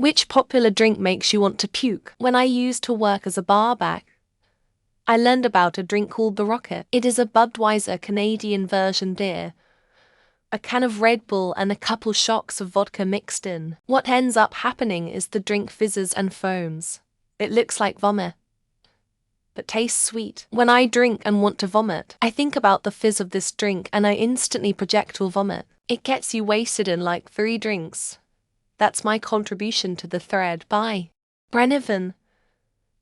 Which popular drink makes you want to puke? When I used to work as a barback, I learned about a drink called the Rocket. It is a Budweiser Canadian version beer, a can of Red Bull and a couple shocks of vodka mixed in. What ends up happening is the drink fizzes and foams. It looks like vomit, but tastes sweet. When I drink and want to vomit, I think about the fizz of this drink and I instantly projectile vomit. It gets you wasted in like 3 drinks. That's my contribution to the thread. Bye. Brennivin.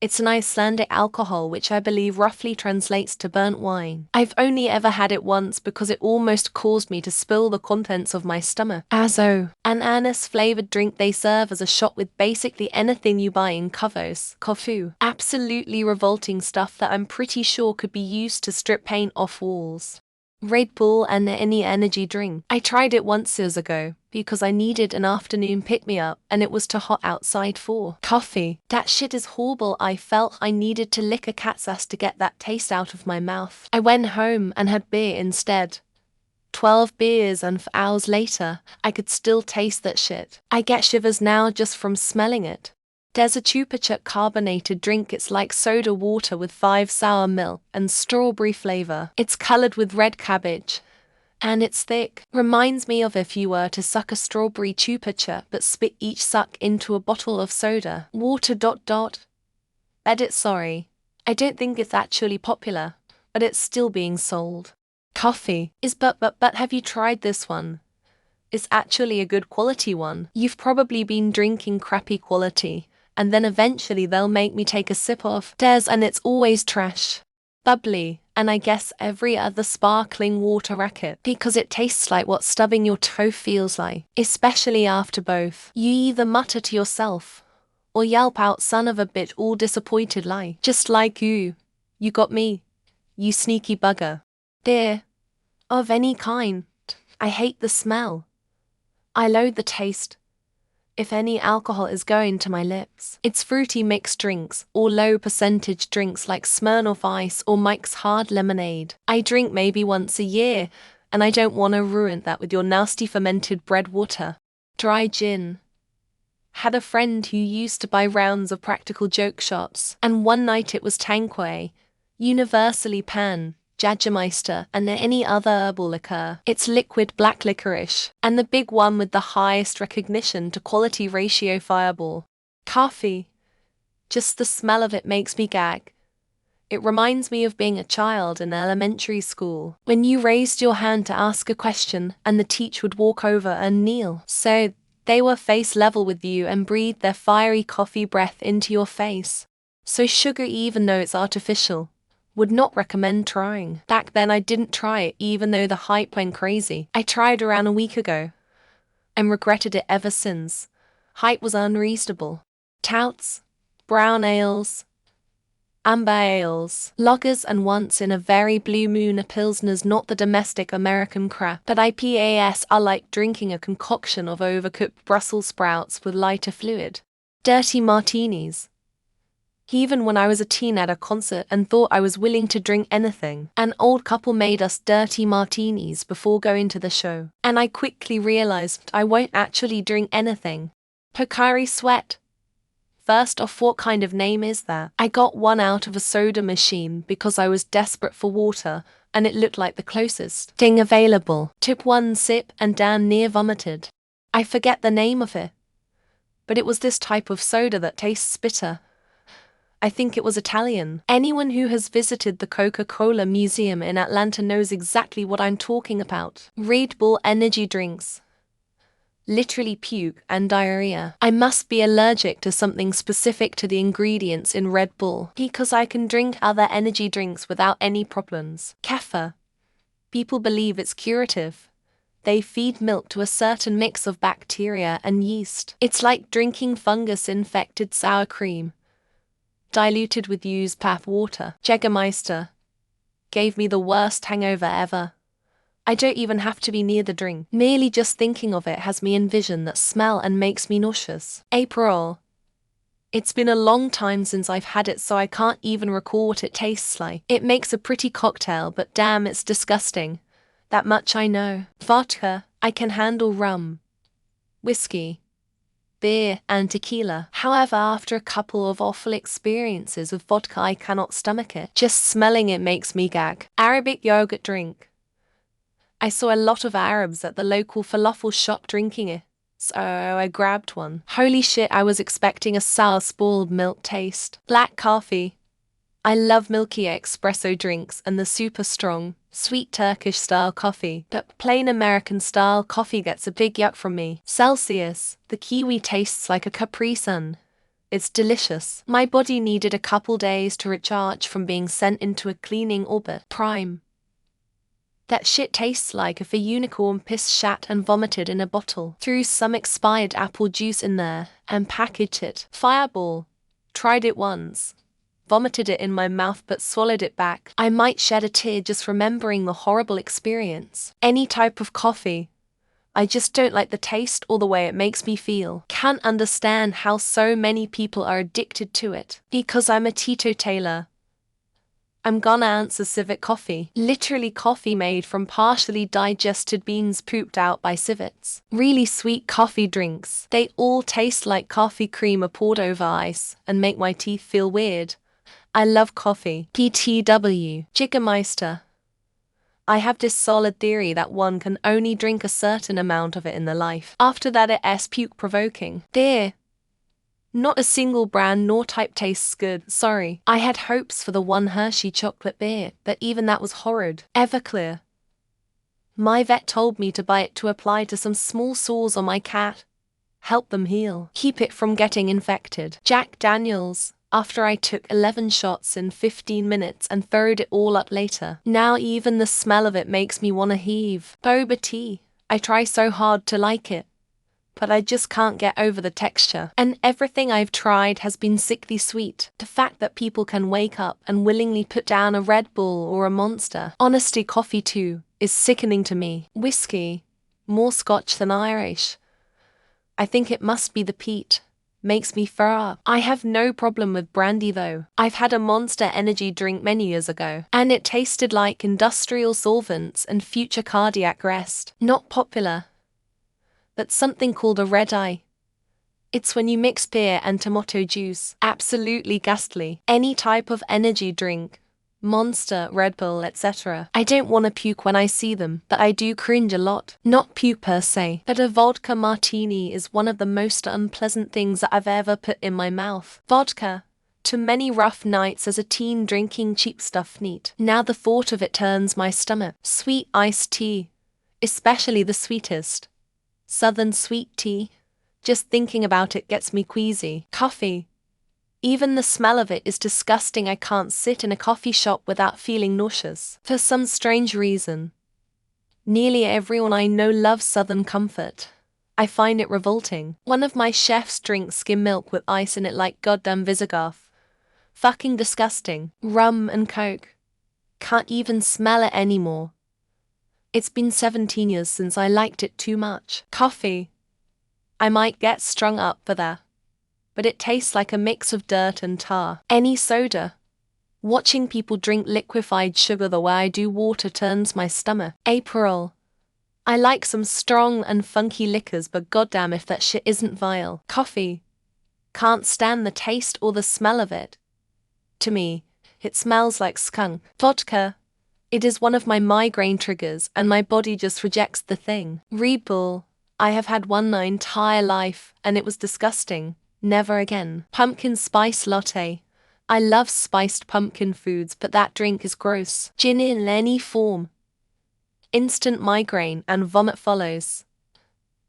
It's an Icelandic alcohol which I believe roughly translates to burnt wine. I've only ever had it once because it almost caused me to spill the contents of my stomach. Azo. An anise-flavored drink they serve as a shot with basically anything you buy in Kavos. Kofu. Absolutely revolting stuff that I'm pretty sure could be used to strip paint off walls. Red Bull and any energy drink. I tried it once years ago because I needed an afternoon pick-me-up and it was too hot outside for coffee. That shit is horrible. I felt I needed to lick a cat's ass to get that taste out of my mouth. I went home and had beer instead. 12 beers and for hours later, I could still taste that shit. I get shivers now just from smelling it. There's a chupa carbonated drink. It's like soda water with 5 sour milk and strawberry flavor. It's colored with red cabbage, and it's thick. Reminds me of if you were to suck a strawberry chupa but spit each suck into a bottle of soda water. Edit sorry. I don't think it's actually popular, but it's still being sold. Coffee is but have you tried this one? It's actually a good quality one. You've probably been drinking crappy quality, and then eventually they'll make me take a sip of theirs and it's always trash. Bubbly, and I guess every other sparkling water racket, because it tastes like what stubbing your toe feels like, especially after both. You either mutter to yourself, or yelp out son of a bitch all disappointed lie. Just like you got me, you sneaky bugger. Beer, of any kind, I hate the smell. I loathe the taste. If any alcohol is going to my lips, it's fruity mixed drinks or low percentage drinks like Smirnoff Ice or Mike's Hard Lemonade. I drink maybe once a year, and I don't want to ruin that with your nasty fermented bread water. Dry gin. Had a friend who used to buy rounds of practical joke shots, and one night it was Tanquay, universally pan, Jägermeister, and any other herbal liqueur. It's liquid black licorice, and the big one with the highest recognition to quality ratio Fireball. Coffee. Just the smell of it makes me gag. It reminds me of being a child in elementary school, when you raised your hand to ask a question and the teacher would walk over and kneel. So they were face level with you and breathed their fiery coffee breath into your face. So sugar, even though it's artificial, would not recommend trying. Back then I didn't try it even though the hype went crazy. I tried around a week ago and regretted it ever since. Hype was unreasonable. Touts, brown ales, amber ales, lagers, and once in a very blue moon a pilsners, not the domestic American crap. But IPAs are like drinking a concoction of overcooked Brussels sprouts with lighter fluid. Dirty martinis. Even when I was a teen at a concert and thought I was willing to drink anything, an old couple made us dirty martinis before going to the show, and I quickly realized I won't actually drink anything. Pocari Sweat. First off, what kind of name is that? I got one out of a soda machine because I was desperate for water, and it looked like the closest thing available. Took one sip and damn near vomited. I forget the name of it, but it was this type of soda that tastes bitter. I think it was Italian. Anyone who has visited the Coca-Cola Museum in Atlanta knows exactly what I'm talking about. Red Bull energy drinks. Literally puke and diarrhea. I must be allergic to something specific to the ingredients in Red Bull, because I can drink other energy drinks without any problems. Kefir. People believe it's curative. They feed milk to a certain mix of bacteria and yeast. It's like drinking fungus-infected sour cream, diluted with used bath water. Jägermeister gave me the worst hangover ever. I don't even have to be near the drink. Merely just thinking of it has me envision that smell and makes me nauseous. April. It's been a long time since I've had it, so I can't even recall what it tastes like. It makes a pretty cocktail, but damn, it's disgusting. That much I know. Vodka. I can handle rum. Whiskey. beer, and tequila. However, after a couple of awful experiences with vodka, I cannot stomach it. Just smelling it makes me gag. Arabic yogurt drink. I saw a lot of Arabs at the local falafel shop drinking it, so I grabbed one. Holy shit, I was expecting a sour spoiled milk taste. Black coffee. I love milky espresso drinks and the super strong, sweet Turkish-style coffee, but plain American-style coffee gets a big yuck from me. Celsius. The kiwi tastes like a Capri Sun. It's delicious. My body needed a couple days to recharge from being sent into a cleaning orbit. Prime. That shit tastes like if a unicorn pissed, shat and vomited in a bottle, threw some expired apple juice in there, and packaged it. Fireball. Tried it once. Vomited it in my mouth but swallowed it back. I might shed a tear just remembering the horrible experience. Any type of coffee. I just don't like the taste or the way it makes me feel. Can't understand how so many people are addicted to it. Because I'm a teetotaler. I'm gonna answer civet coffee. Literally coffee made from partially digested beans pooped out by civets. Really sweet coffee drinks. They all taste like coffee creamer poured over ice and make my teeth feel weird. I love coffee. PTW. Jägermeister. I have this solid theory that one can only drink a certain amount of it in their life. After that it's puke-provoking. There. Not a single brand nor type tastes good, sorry. I had hopes for the one Hershey chocolate beer, but even that was horrid. Everclear. My vet told me to buy it to apply to some small sores on my cat. Help them heal. Keep it from getting infected. Jack Daniels. After I took 11 shots in 15 minutes and throwed it all up later. Now even the smell of it makes me wanna heave. Boba tea. I try so hard to like it, but I just can't get over the texture. And everything I've tried has been sickly sweet. The fact that people can wake up and willingly put down a Red Bull or a Monster, honestly coffee too, is sickening to me. Whiskey. More Scotch than Irish. I think it must be the peat. Makes me throw up. I have no problem with brandy though. I've had a Monster energy drink many years ago, and it tasted like industrial solvents and future cardiac arrest. Not popular. But something called a red eye. It's when you mix beer and tomato juice. Absolutely ghastly. Any type of energy drink. Monster, Red Bull, etc. I don't want to puke when I see them, but I do cringe a lot. Not puke per se, but a vodka martini is one of the most unpleasant things that I've ever put in my mouth. Vodka. To many rough nights as a teen drinking cheap stuff neat. Now the thought of it turns my stomach. Sweet iced tea. Especially the sweetest. Southern sweet tea. Just thinking about it gets me queasy. Coffee. Even the smell of it is disgusting. I can't sit in a coffee shop without feeling nauseous. For some strange reason. Nearly everyone I know loves Southern Comfort. I find it revolting. One of my chefs drinks skim milk with ice in it like goddamn Visigoth. Fucking disgusting. Rum and Coke. Can't even smell it anymore. It's been 17 years since I liked it too much. Coffee. I might get strung up for that, but it tastes like a mix of dirt and tar. Any soda. Watching people drink liquefied sugar the way I do water turns my stomach. April. I like some strong and funky liquors, but goddamn if that shit isn't vile. Coffee. Can't stand the taste or the smell of it. To me, it smells like skunk. Vodka. It is one of my migraine triggers, and my body just rejects the thing. Red Bull. I have had one my entire life, and it was disgusting. Never again. Pumpkin spice latte. I love spiced pumpkin foods, but that drink is gross. Gin in any form. Instant migraine and vomit follows.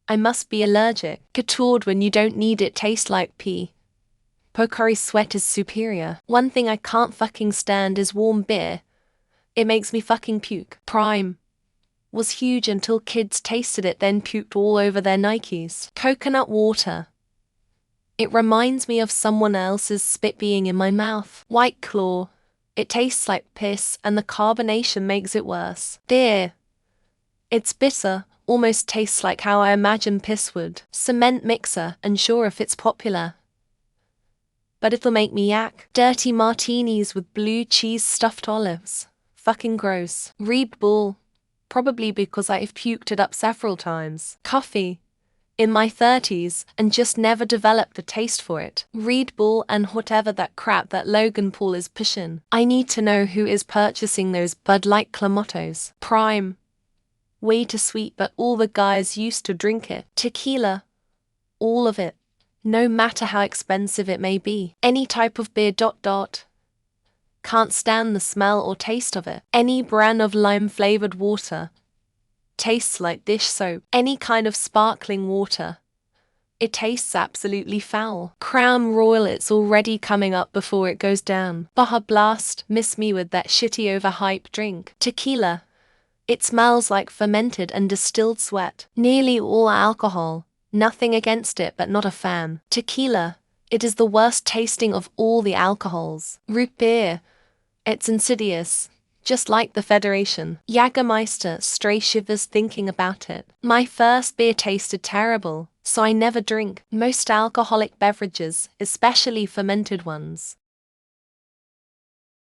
I must be allergic. Coutured when you don't need it tastes like pee. Pocari Sweat is superior. One thing I can't fucking stand is warm beer. It makes me fucking puke. Prime. Was huge until kids tasted it then puked all over their Nikes. Coconut water. It reminds me of someone else's spit being in my mouth. White Claw. It tastes like piss and the carbonation makes it worse. Beer. It's bitter, almost tastes like how I imagine piss would. Cement mixer, unsure if it's popular, but it'll make me yak. Dirty martinis with blue cheese stuffed olives. Fucking gross. Red Bull. Probably because I've puked it up several times. Coffee. in my 30s and just never developed the taste for it. Red Bull and whatever that crap that Logan Paul is pushing. I need to know who is purchasing those Bud Light Clamatos. Prime. Way too sweet, but all the guys used to drink it. Tequila. All of it. No matter how expensive it may be. Any type of beer. Can't stand the smell or taste of it. Any brand of lime-flavored water. Tastes like dish soap. Any kind of sparkling water. It tastes absolutely foul. Crown Royal, it's already coming up before it goes down. Baja Blast, miss me with that shitty overhyped drink. Tequila. It smells like fermented and distilled sweat. Nearly all alcohol. Nothing against it, but not a fan. Tequila. It is the worst tasting of all the alcohols. Root beer. It's insidious. Just like the Federation. Jägermeister, stray shivers thinking about it. My first beer tasted terrible, so I never drink most alcoholic beverages, especially fermented ones.